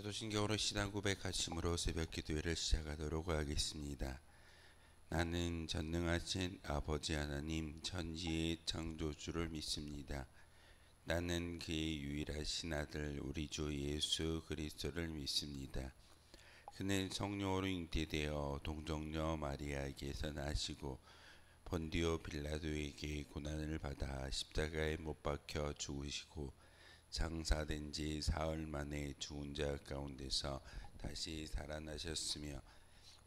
사도신경으로 신앙 고백하심으로 새벽 기도회를 시작하도록 하겠습니다. 나는 전능하신 아버지 하나님 천지의 창조주를 믿습니다. 나는 그의 유일하신 아들 우리 주 예수 그리스도를 믿습니다. 그는 성령으로 잉태되어 동정녀 마리아에게서 나시고 본디오 빌라도에게 고난을 받아 십자가에 못 박혀 죽으시고 장사된 지 사흘 만에 죽은 자 가운데서 다시 살아나셨으며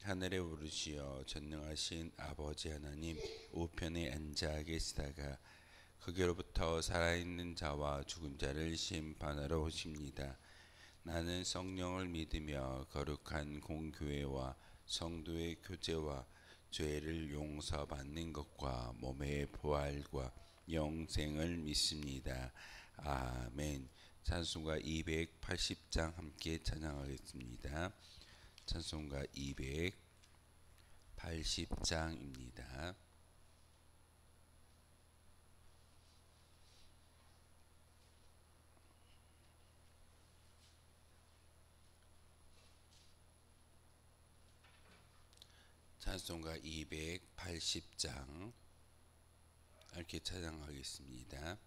하늘에 오르시어 전능하신 아버지 하나님 우편에 앉아 계시다가 거기로부터 살아있는 자와 죽은 자를 심판하러 오십니다. 나는 성령을 믿으며 거룩한 공교회와 성도의 교제와 죄를 용서받는 것과 몸의 부활과 영생을 믿습니다. 아멘. 찬송가 280장 함께 찬양하겠습니다. 찬송가 280장입니다. 찬송가 280장 함께 찬양하겠습니다.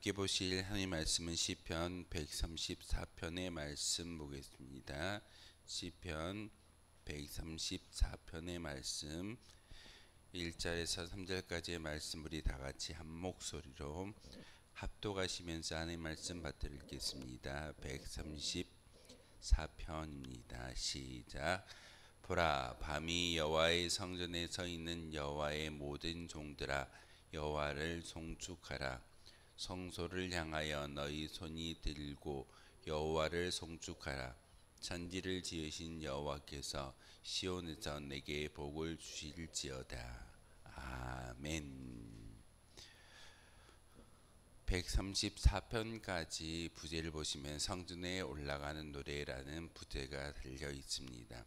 함께 보실 하나님의 말씀은 시편 134편의 말씀 보겠습니다. 시편 134편의 말씀 1절에서 3절까지의 말씀 우리 다 같이 한 목소리로 합독하시면서 하나님의 말씀 받들어 읽겠습니다. 134편입니다. 시작. 보라, 밤이 여호와의 성전에 서 있는 여호와의 모든 종들아, 여호와를 송축하라. 성소를 향하여 너희 손이 들고 여호와를 송축하라. 천지를 지으신 여호와께서 시온에서 내게 복을 주실지어다. 아멘. 134편까지 부제를 보시면 성전에 올라가는 노래라는 부제가 달려 있습니다.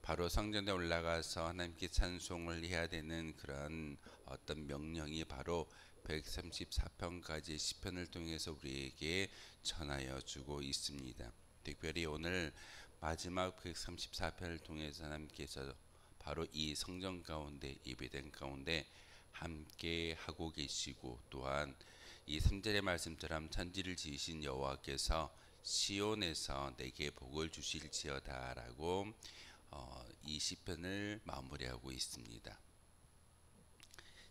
바로 성전에 올라가서 하나님께 찬송을 해야 되는 그런 어떤 명령이 바로 134편까지 시편을 통해서 우리에게 전하여 주고 있습니다. 특별히 오늘 마지막 134편을 통해서 하나님께서 바로 이 성전 가운데, 예배당 가운데 함께 하고 계시고, 또한 이 3절의 말씀처럼 천지를 지으신 여호와께서 시온에서 내게 복을 주실지어다 라고 이 시편을 마무리하고 있습니다.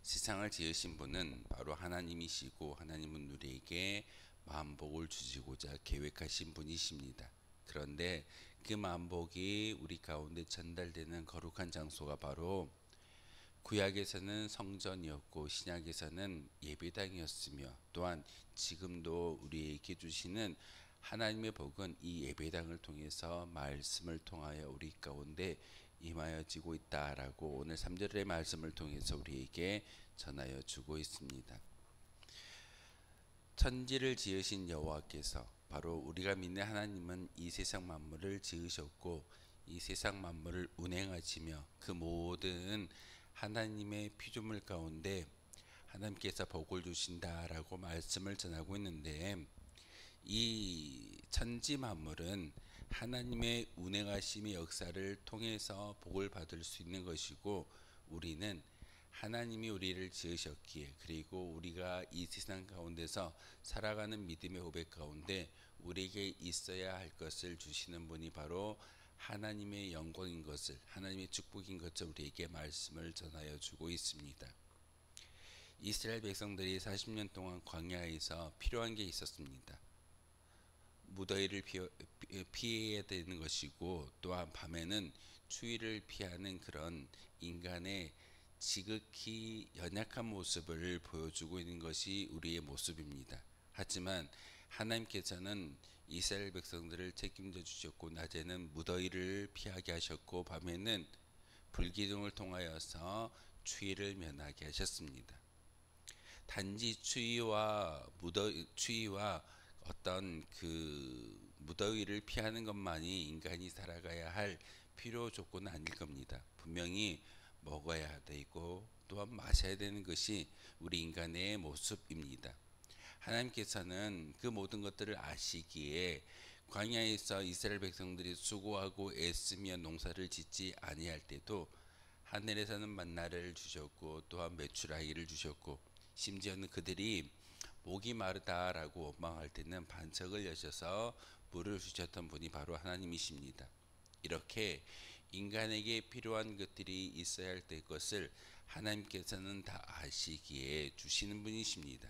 세상을 지으신 분은 바로 하나님이시고, 하나님은 우리에게 만복을 주시고자 계획하신 분이십니다. 그런데 그 만복이 우리 가운데 전달되는 거룩한 장소가 바로 구약에서는 성전이었고 신약에서는 예배당이었으며, 또한 지금도 우리에게 주시는 하나님의 복은 이 예배당을 통해서 말씀을 통하여 우리 가운데 임하여지고 있다라고 오늘 3절의 말씀을 통해서 우리에게 전하여 주고 있습니다. 천지를 지으신 여호와께서, 바로 우리가 믿는 하나님은 이 세상 만물을 지으셨고 이 세상 만물을 운행하시며 그 모든 하나님의 피조물 가운데 하나님께서 복을 주신다라고 말씀을 전하고 있는데, 이 천지 만물은 하나님의 운행하심의 역사를 통해서 복을 받을 수 있는 것이고, 우리는 하나님이 우리를 지으셨기에, 그리고 우리가 이 세상 가운데서 살아가는 믿음의 고백 가운데 우리에게 있어야 할 것을 주시는 분이 바로 하나님의 영광인 것을, 하나님의 축복인 것을 우리에게 말씀을 전하여 주고 있습니다. 이스라엘 백성들이 40년 동안 광야에서 필요한 게 있었습니다. 무더위를 피해야 되는 것이고, 또한 밤에는 추위를 피하는 그런 인간의 지극히 연약한 모습을 보여주고 있는 것이 우리의 모습입니다. 하지만 하나님께서는 이스라엘 백성들을 책임져 주셨고, 낮에는 무더위를 피하게 하셨고 밤에는 불기둥을 통하여서 추위를 면하게 하셨습니다. 단지 추위와 어떤 그 무더위를 피하는 것만이 인간이 살아가야 할 필요 조건은 아닐 겁니다. 분명히 먹어야 되고 또한 마셔야 되는 것이 우리 인간의 모습입니다. 하나님께서는 그 모든 것들을 아시기에 광야에서 이스라엘 백성들이 수고하고 애쓰며 농사를 짓지 아니할 때도 하늘에서는 만나를 주셨고, 또한 메추라기를 주셨고, 심지어는 그들이 목이 마르다라고 원망할 때는 반석을 여셔서 물을 주셨던 분이 바로 하나님이십니다. 이렇게 인간에게 필요한 것들이 있어야 할 때 것을 하나님께서는 다 아시기에 주시는 분이십니다.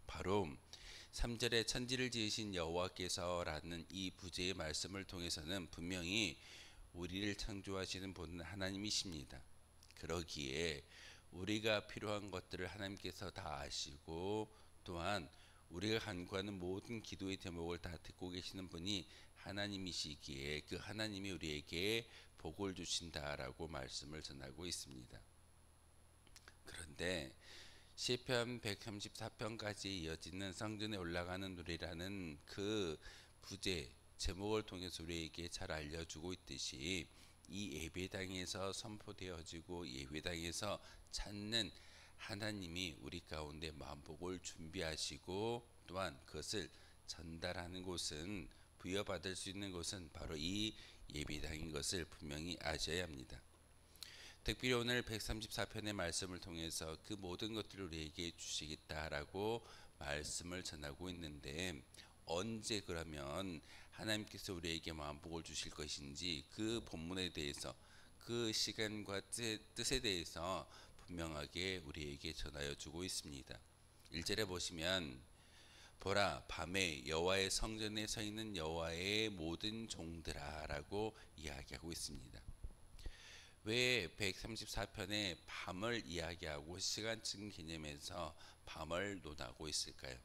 바로 3절에 천지를 지으신 여호와께서라는 이 부제의 말씀을 통해서는 분명히 우리를 창조하시는 분은 하나님이십니다. 그러기에 우리가 필요한 것들을 하나님께서 다 아시고, 또한 우리가 간구하는 모든 기도의 제목을 다 듣고 계시는 분이 하나님이시기에 그 하나님이 우리에게 복을 주신다라고 말씀을 전하고 있습니다. 그런데 시편 134편까지 이어지는 성전에 올라가는 노래라는 그 부제 제목을 통해서 우리에게 잘 알려주고 있듯이, 이 예배당에서 선포되어지고 예배당에서 찾는 하나님이 우리 가운데 만복을 준비하시고, 또한 그것을 전달하는 곳은, 부여받을 수 있는 곳은 바로 이 예배당인 것을 분명히 아셔야 합니다. 특별히 오늘 134편의 말씀을 통해서 그 모든 것들을 우리에게 주시겠다라고 말씀을 전하고 있는데, 언제 그러면 하나님께서 우리에게 만복을 주실 것인지 그 본문에 대해서, 그 시간과 뜻에 대해서 분명하게 우리에게 전하여 주고 있습니다. 1절에 보시면, 보라 밤에 여호와의 성전에 서 있는 여호와의 모든 종들아 라고 이야기하고 있습니다. 왜 134편에 밤을 이야기하고 시간적 개념에서 밤을 논하고 있을까요?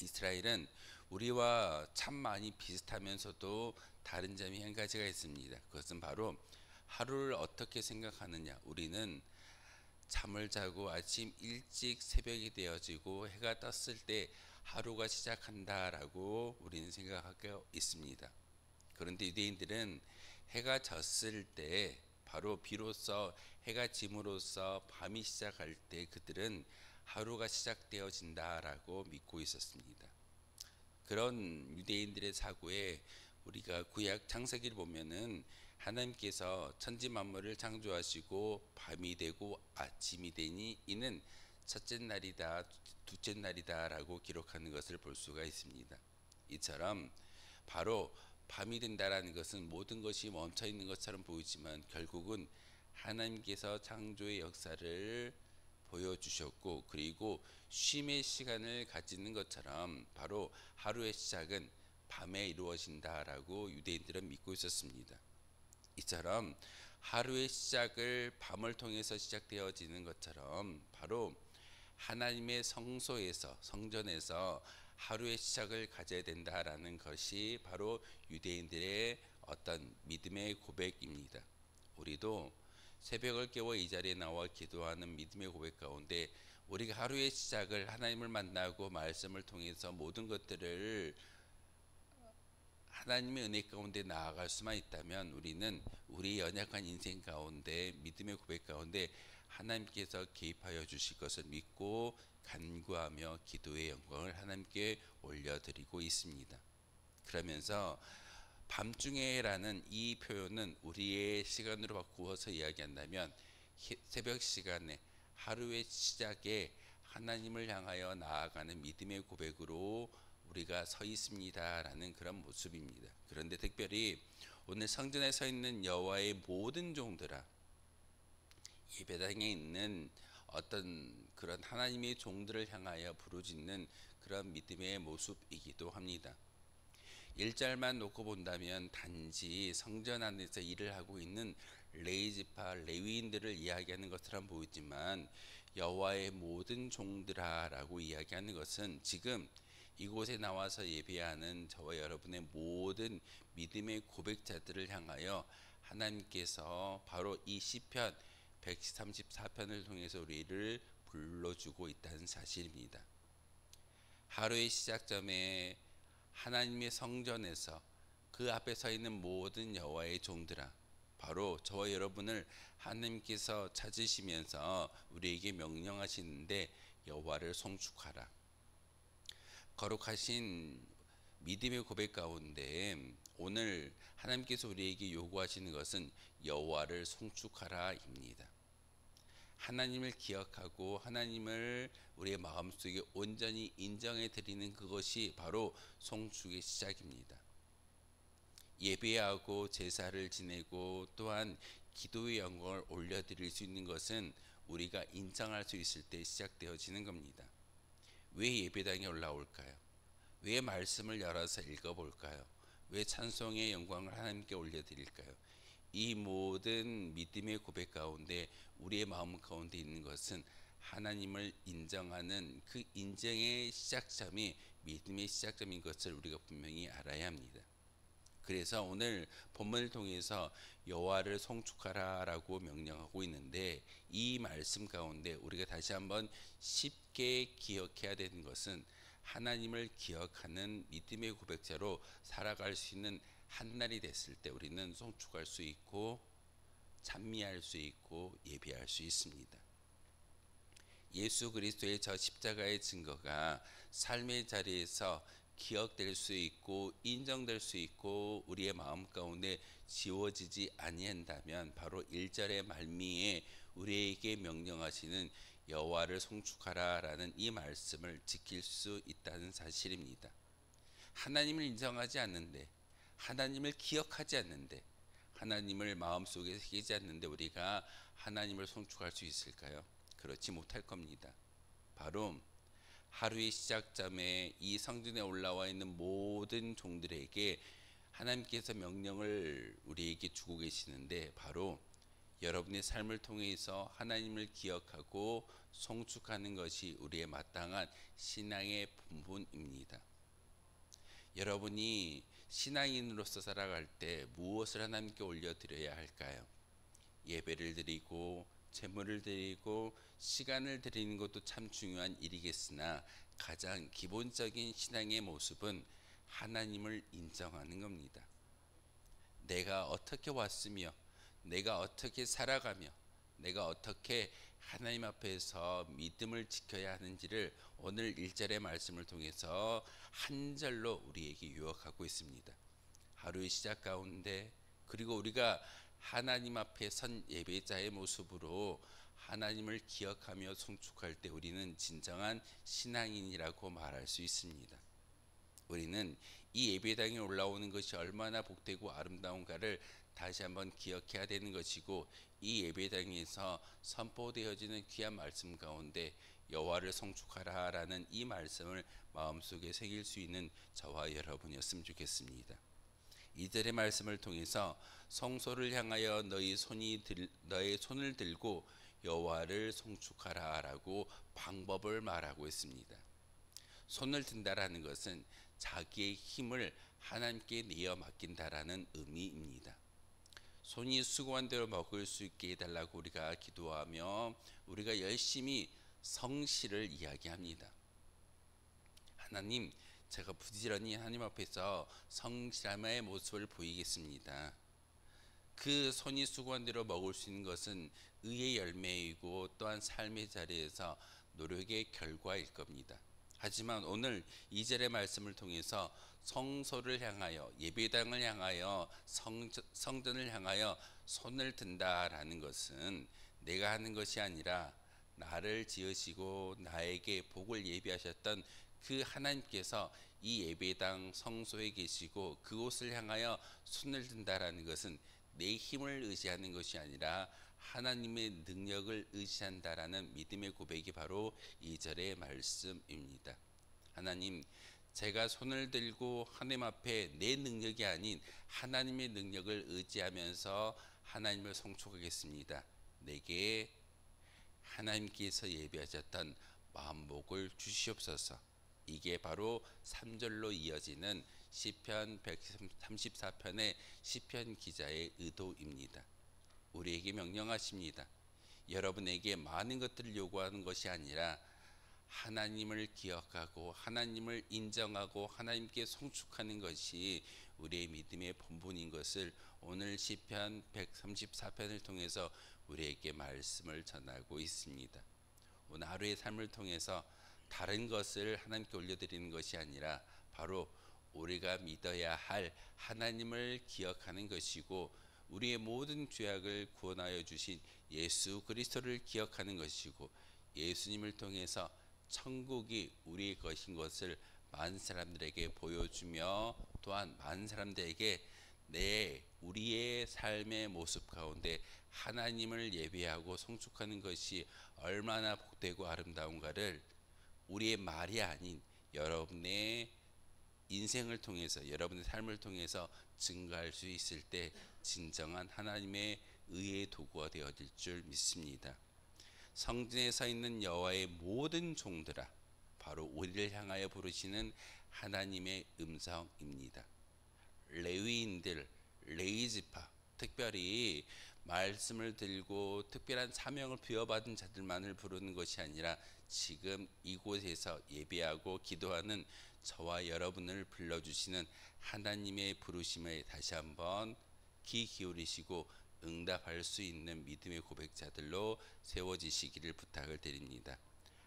이스라엘은 우리와 참 많이 비슷하면서도 다른 점이 한 가지가 있습니다. 그것은 바로 하루를 어떻게 생각하느냐. 우리는 잠을 자고 아침 일찍 새벽이 되어지고 해가 떴을 때 하루가 시작한다라고 우리는 생각하고 있습니다. 그런데 유대인들은 해가 졌을 때 바로 비로소 해가 짐으로써 밤이 시작할 때 그들은 하루가 시작되어진다라고 믿고 있었습니다. 그런 유대인들의 사고에 우리가 구약 창세기를 보면은 하나님께서 천지 만물을 창조하시고 밤이 되고 아침이 되니 이는 첫째 날이다 둘째 날이다라고 기록하는 것을 볼 수가 있습니다. 이처럼 바로 밤이 된다라는 것은 모든 것이 멈춰 있는 것처럼 보이지만 결국은 하나님께서 창조의 역사를 보여주셨고, 그리고 쉼의 시간을 가지는 것처럼 바로 하루의 시작은 밤에 이루어진다라고 유대인들은 믿고 있었습니다. 이처럼 하루의 시작을 밤을 통해서 시작되어지는 것처럼 바로 하나님의 성소에서, 성전에서 하루의 시작을 가져야 된다라는 것이 바로 유대인들의 어떤 믿음의 고백입니다. 우리도 새벽을 깨워 이 자리에 나와 기도하는 믿음의 고백 가운데 우리가 하루의 시작을 하나님을 만나고 말씀을 통해서 모든 것들을 하나님의 은혜 가운데 나아갈 수만 있다면 우리는 우리 연약한 인생 가운데 믿음의 고백 가운데 하나님께서 개입하여 주실 것을 믿고 간구하며 기도의 영광을 하나님께 올려드리고 있습니다. 그러면서 밤중에라는 이 표현은 우리의 시간으로 바꾸어서 이야기한다면 새벽 시간에 하루의 시작에 하나님을 향하여 나아가는 믿음의 고백으로 우리가 서 있습니다라는 그런 모습입니다. 그런데 특별히 오늘 성전에 서 있는 여호와의 모든 종들아, 예배당에 있는 어떤 그런 하나님의 종들을 향하여 부르짖는 그런 믿음의 모습이기도 합니다. 1절만 놓고 본다면 단지 성전 안에서 일을 하고 있는 레위지파 레위인들을 이야기하는 것처럼 보이지만 여호와의 모든 종들아라고 이야기하는 것은 지금 이곳에 나와서 예배하는 저와 여러분의 모든 믿음의 고백자들을 향하여 하나님께서 바로 이 시편 134편을 통해서 우리를 불러주고 있다는 사실입니다. 하루의 시작점에 하나님의 성전에서 그 앞에 서 있는 모든 여호와의 종들아, 바로 저와 여러분을 하나님께서 찾으시면서 우리에게 명령하시는데 여호와를 송축하라. 거룩하신 믿음의 고백 가운데 오늘 하나님께서 우리에게 요구하시는 것은 여호와를 송축하라입니다. 하나님을 기억하고 하나님을 우리의 마음속에 온전히 인정해 드리는 그것이 바로 송축의 시작입니다. 예배하고 제사를 지내고 또한 기도의 영광을 올려드릴 수 있는 것은 우리가 인정할 수 있을 때 시작되어지는 겁니다. 왜 예배당에 올라올까요? 왜 말씀을 열어서 읽어볼까요? 왜 찬송의 영광을 하나님께 올려드릴까요? 이 모든 믿음의 고백 가운데 우리의 마음 가운데 있는 것은 하나님을 인정하는 그 인정의 시작점이 믿음의 시작점인 것을 우리가 분명히 알아야 합니다. 그래서 오늘 본문을 통해서 여호와를 송축하라라고 명령하고 있는데 이 말씀 가운데 우리가 다시 한번 쉽게 기억해야 되는 것은 하나님을 기억하는 믿음의 고백자로 살아갈 수 있는 한날이 됐을 때 우리는 송축할 수 있고 찬미할 수 있고 예배할 수 있습니다. 예수 그리스도의 저 십자가의 증거가 삶의 자리에서 기억될 수 있고 인정될 수 있고 우리의 마음 가운데 지워지지 아니한다면 바로 1절의 말미에 우리에게 명령하시는 여호와를 송축하라라는 이 말씀을 지킬 수 있다는 사실입니다. 하나님을 인정하지 않는데, 하나님을 기억하지 않는데, 하나님을 마음속에 새기지 않는데 우리가 하나님을 송축할 수 있을까요? 그렇지 못할 겁니다. 바로 하루의 시작점에 이 성전에 올라와 있는 모든 종들에게 하나님께서 명령을 우리에게 주고 계시는데 바로 여러분의 삶을 통해서 하나님을 기억하고 송축하는 것이 우리의 마땅한 신앙의 본분입니다. 여러분이 신앙인으로서 살아갈 때 무엇을 하나님께 올려드려야 할까요? 예배를 드리고 제물을 드리고 시간을 드리는 것도 참 중요한 일이겠으나 가장 기본적인 신앙의 모습은 하나님을 인정하는 겁니다. 내가 어떻게 왔으며 내가 어떻게 살아가며 내가 어떻게 하나님 앞에서 믿음을 지켜야 하는지를 오늘 1절의 말씀을 통해서 한 절로 우리에게 유혹하고 있습니다. 하루의 시작 가운데 그리고 우리가 하나님 앞에 선 예배자의 모습으로 하나님을 기억하며 송축할 때 우리는 진정한 신앙인이라고 말할 수 있습니다. 우리는 이 예배당에 올라오는 것이 얼마나 복되고 아름다운가를 다시 한번 기억해야 되는 것이고, 이 예배당에서 선포되어지는 귀한 말씀 가운데 여호와를 송축하라라는 이 말씀을 마음속에 새길 수 있는 저와 여러분이었으면 좋겠습니다. 2절의 말씀을 통해서 성소를 향하여 너의 손을 들고 여호와를 송축하라라고 방법을 말하고 있습니다. 손을 든다라는 것은 자기의 힘을 하나님께 내어 맡긴다라는 의미입니다. 손이 수고한 대로 먹을 수 있게 해달라고 우리가 기도하며 우리가 열심히 성실을 이야기합니다. 하나님, 제가 부지런히 하나님 앞에서 성실함의 모습을 보이겠습니다. 그 손이 수고한 대로 먹을 수 있는 것은 의의 열매이고 또한 삶의 자리에서 노력의 결과일 겁니다. 하지만 오늘 2절의 말씀을 통해서 성소를 향하여 예배당을 향하여 성전을 향하여 손을 든다라는 것은 내가 하는 것이 아니라 나를 지으시고 나에게 복을 예비하셨던 그 하나님께서 이 예배당 성소에 계시고 그곳을 향하여 손을 든다라는 것은 내 힘을 의지하는 것이 아니라 하나님의 능력을 의지한다라는 믿음의 고백이 바로 2절의 말씀입니다. 하나님, 제가 손을 들고 하나님 앞에 내 능력이 아닌 하나님의 능력을 의지하면서 하나님을 송축하겠습니다. 내게 하나님께서 예비하셨던 만복을 주시옵소서. 이게 바로 3절로 이어지는 시편 134편의 시편 기자의 의도입니다. 우리에게 명령하십니다. 여러분에게 많은 것들을 요구하는 것이 아니라 하나님을 기억하고 하나님을 인정하고 하나님께 송축하는 것이 우리의 믿음의 본분인 것을 오늘 시편 134편을 통해서 우리에게 말씀을 전하고 있습니다. 오늘 하루의 삶을 통해서 다른 것을 하나님께 올려드리는 것이 아니라 바로 우리가 믿어야 할 하나님을 기억하는 것이고, 우리의 모든 죄악을 구원하여 주신 예수 그리스도를 기억하는 것이고, 예수님을 통해서 천국이 우리의 것인 것을 많은 사람들에게 보여주며 또한 많은 사람들에게 우리의 삶의 모습 가운데 하나님을 예배하고 송축하는 것이 얼마나 복되고 아름다운가를 우리의 말이 아닌 여러분의 인생을 통해서 여러분의 삶을 통해서 증거할 수 있을 때 진정한 하나님의 의의 도구가 되어질 줄 믿습니다. 성전에 서 있는 여호와의 모든 종들아, 바로 우리를 향하여 부르시는 하나님의 음성입니다. 레위인들, 레위지파, 특별히 말씀을 들고 특별한 사명을 부여받은 자들만을 부르는 것이 아니라 지금 이곳에서 예배하고 기도하는 저와 여러분을 불러주시는 하나님의 부르심에 다시 한번 귀 기울이시고 응답할 수 있는 믿음의 고백자들로 세워지시기를 부탁을 드립니다.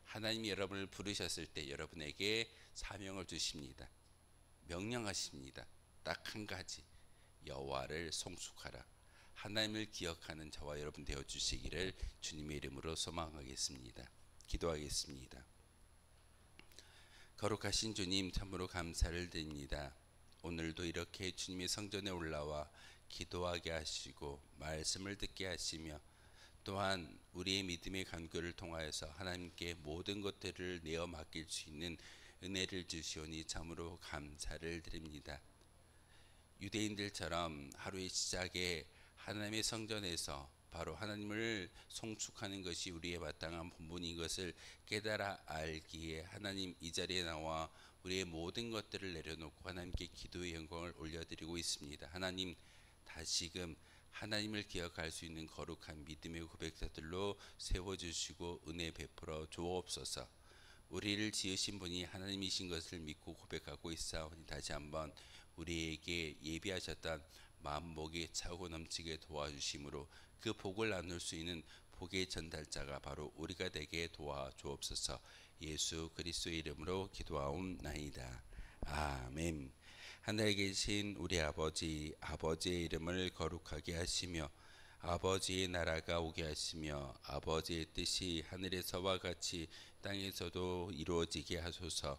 하나님이 여러분을 부르셨을 때 여러분에게 사명을 주십니다. 명령하십니다. 딱 한 가지, 여호와를 송축하라. 하나님을 기억하는 저와 여러분 되어 주시기를 주님의 이름으로 소망하겠습니다. 기도하겠습니다. 거룩하신 주님, 참으로 감사를 드립니다. 오늘도 이렇게 주님의 성전에 올라와 기도하게 하시고 말씀을 듣게 하시며 또한 우리의 믿음의 간구를 통하여서 하나님께 모든 것들을 내어 맡길 수 있는 은혜를 주시오니 참으로 감사를 드립니다. 유대인들처럼 하루의 시작에 하나님의 성전에서 바로 하나님을 송축하는 것이 우리의 마땅한 본분인 것을 깨달아 알기에 하나님 이 자리에 나와 우리의 모든 것들을 내려놓고 하나님께 기도의 영광을 올려드리고 있습니다. 하나님, 다시금 하나님을 기억할 수 있는 거룩한 믿음의 고백자들로 세워주시고 은혜 베풀어 주옵소서. 우리를 지으신 분이 하나님이신 것을 믿고 고백하고 있사오니 다시 한번 우리에게 예비하셨던 만복이 차고 넘치게 도와주심으로 그 복을 나눌 수 있는 복의 전달자가 바로 우리가 되게 도와주옵소서. 예수 그리스도의 이름으로 기도하옵나이다. 아멘. 하늘에 계신 우리 아버지, 아버지의 이름을 거룩하게 하시며 아버지의 나라가 오게 하시며 아버지의 뜻이 하늘에서와 같이 땅에서도 이루어지게 하소서.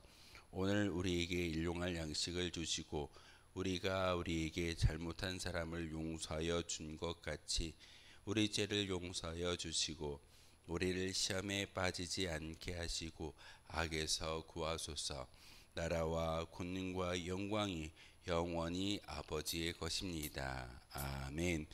오늘 우리에게 일용할 양식을 주시고 우리가 우리에게 잘못한 사람을 용서하여 준 것 같이 우리 죄를 용서하여 주시고 우리를 시험에 빠지지 않게 하시고 악에서 구하소서. 나라와 권능과 영광이 영원히 아버지의 것입니다. 아멘.